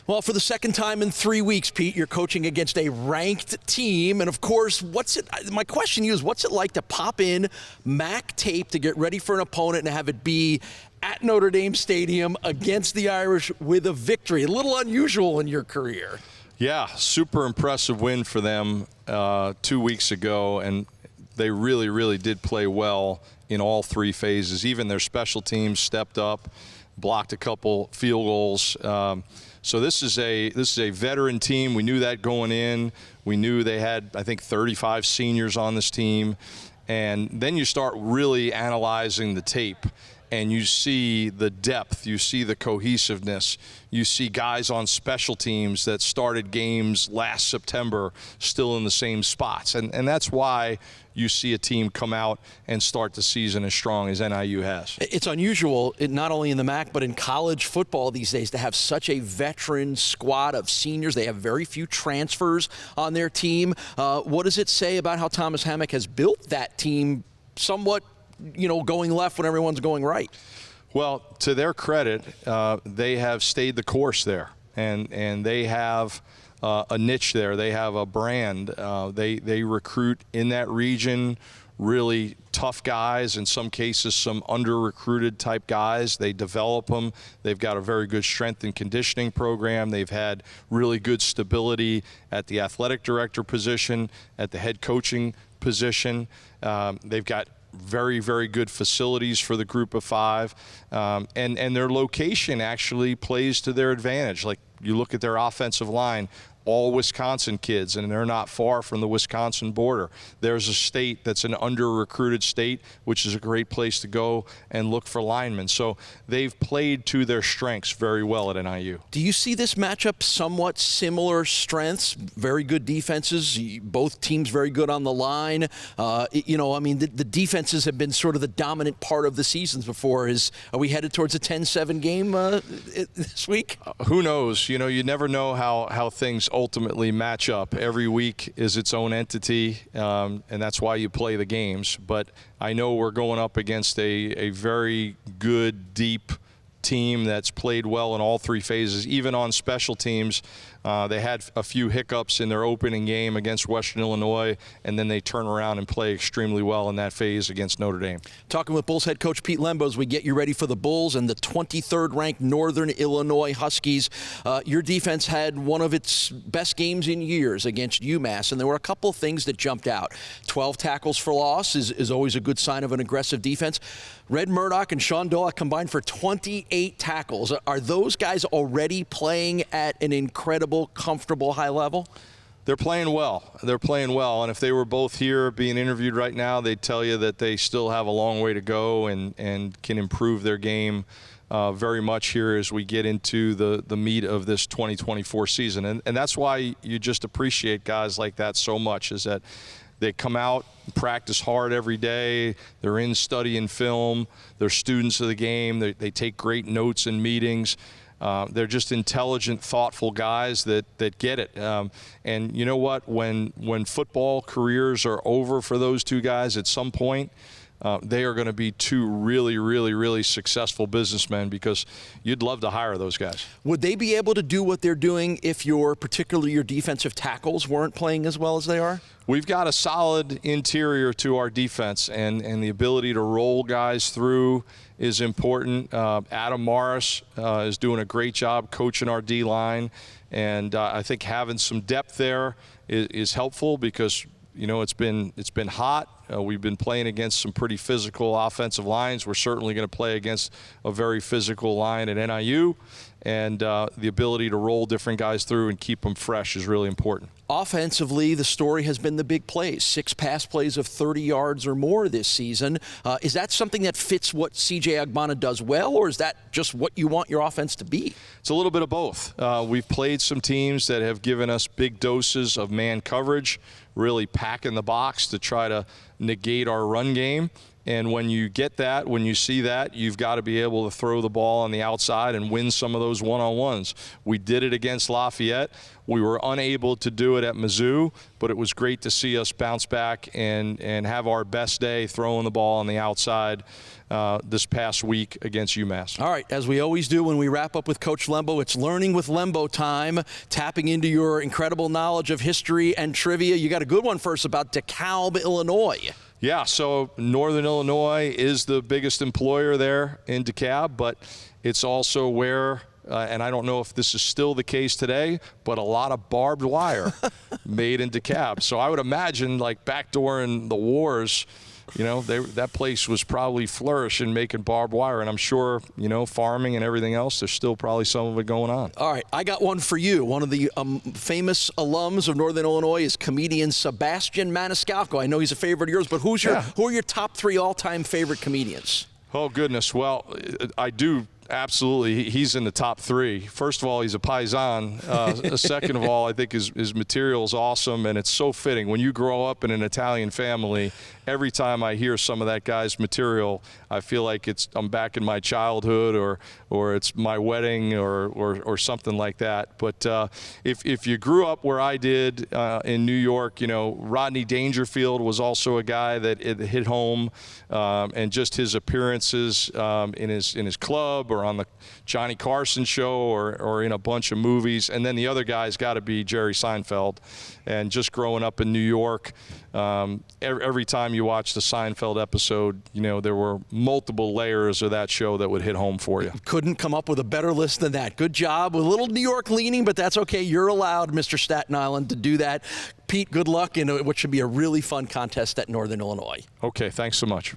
Well, for the second time in 3 weeks, Pete, you're coaching against a ranked team. And, of course, my question to you is, what's it like to pop in MAC tape to get ready for an opponent and have it be at Notre Dame Stadium against the Irish with a victory? A little unusual in your career. Yeah, super impressive win for them 2 weeks ago. And they really, really did play well in all three phases. Even their special teams stepped up, blocked a couple field goals. So this is a veteran team. We knew that going in. We knew they had, I think, 35 seniors on this team. And then you start really analyzing the tape, and you see the depth, you see the cohesiveness, you see guys on special teams that started games last September still in the same spots. And that's why you see a team come out and start the season as strong as NIU has. It's unusual, not only in the MAC, but in college football these days, to have such a veteran squad of seniors. They have very few transfers on their team. What does it say about how Thomas Hammock has built that team somewhat, going left when everyone's going right? Well, to their credit, they have stayed the course there, and they have a niche there. They have a brand. They recruit in that region really tough guys, in some cases some under-recruited type guys. They develop them. They've got a very good strength and conditioning program. They've had really good stability at the athletic director position, at the head coaching position. They've got very, very good facilities for the group of five. And their location actually plays to their advantage. Like, you look at their offensive line, all Wisconsin kids, and they're not far from the Wisconsin border. There's a state that's an under-recruited state, which is a great place to go and look for linemen. So they've played to their strengths very well at NIU. Do you see this matchup somewhat similar strengths, very good defenses, both teams very good on the line? The defenses have been sort of the dominant part of the seasons before. Are we headed towards a 10-7 game this week? Who knows? You never know how things ultimately match up. Every week is its own entity, and that's why you play the games. But I know we're going up against a very good, deep team that's played well in all three phases. Even on special teams, they had a few hiccups in their opening game against Western Illinois, and then they turn around and play extremely well in that phase against Notre Dame. Talking with Bulls head coach Pete Lembo as we get you ready for the Bulls and the 23rd ranked Northern Illinois Huskies. Your defense had one of its best games in years against UMass, and there were a couple of things that jumped out. 12 tackles for loss is always a good sign of an aggressive defense. Red Murdoch and Sean Doak combined for 28 tackles. Are those guys already playing at an incredible, comfortable high level? They're playing well. They're playing well. And if they were both here being interviewed right now, they'd tell you that they still have a long way to go and can improve their game very much here as we get into the meat of this 2024 season. And that's why you just appreciate guys like that so much, is that they come out, practice hard every day. They're in studying film. They're students of the game. They take great notes in meetings. They're just intelligent, thoughtful guys that get it. And you know what? When football careers are over for those two guys at some point, they are going to be two really, really, really successful businessmen, because you'd love to hire those guys. Would they be able to do what they're doing if particularly your defensive tackles weren't playing as well as they are? We've got a solid interior to our defense, and the ability to roll guys through is important. Adam Morris is doing a great job coaching our D-line, and I think having some depth there is helpful, because it's been hot. We've been playing against some pretty physical offensive lines. We're certainly going to play against a very physical line at NIU, and the ability to roll different guys through and keep them fresh is really important. Offensively, the story has been the big plays, 6 pass plays of 30 yards or more this season. Is that something that fits what C.J. Agbana does well, or is that just what you want your offense to be? It's a little bit of both. We've played some teams that have given us big doses of man coverage, really packing the box to try to negate our run game. And when you get that, when you see that, you've got to be able to throw the ball on the outside and win some of those one-on-ones. We did it against Lafayette. We were unable to do it at Mizzou, but it was great to see us bounce back and have our best day throwing the ball on the outside this past week against UMass. All right, as we always do when we wrap up with Coach Lembo, it's Learning with Lembo time, tapping into your incredible knowledge of history and trivia. You got a good one first about DeKalb, Illinois. Yeah, so Northern Illinois is the biggest employer there in DeKalb, but it's also where and I don't know if this is still the case today, but a lot of barbed wire made in DeKalb. So I would imagine, like back during the wars, you know, that place was probably flourishing making barbed wire. And I'm sure, you know, farming and everything else, there's still probably some of it going on. All right, I got one for you. One of the famous alums of Northern Illinois is comedian Sebastian Maniscalco. I know he's a favorite of yours, but who are your top 3 all-time favorite comedians? Oh, goodness. Well, I do. Absolutely. He's in the top 3. First of all, he's a paisan. Second of all, I think his material is awesome, and it's so fitting. When you grow up in an Italian family, every time I hear some of that guy's material, I feel like I'm back in my childhood or it's my wedding or something like that. But if you grew up where I did in New York, you know, Rodney Dangerfield was also a guy that it hit home, and just his appearances in his club or on the Johnny Carson show or in a bunch of movies. And then the other guy's got to be Jerry Seinfeld. And just growing up in New York, every time you watch the Seinfeld episode, you know, there were multiple layers of that show that would hit home for you. Couldn't come up with a better list than that. Good job. A little New York leaning, but that's okay. You're allowed, Mr. Staten Island, to do that. Pete, good luck in what should be a really fun contest at Northern Illinois. Okay, thanks so much.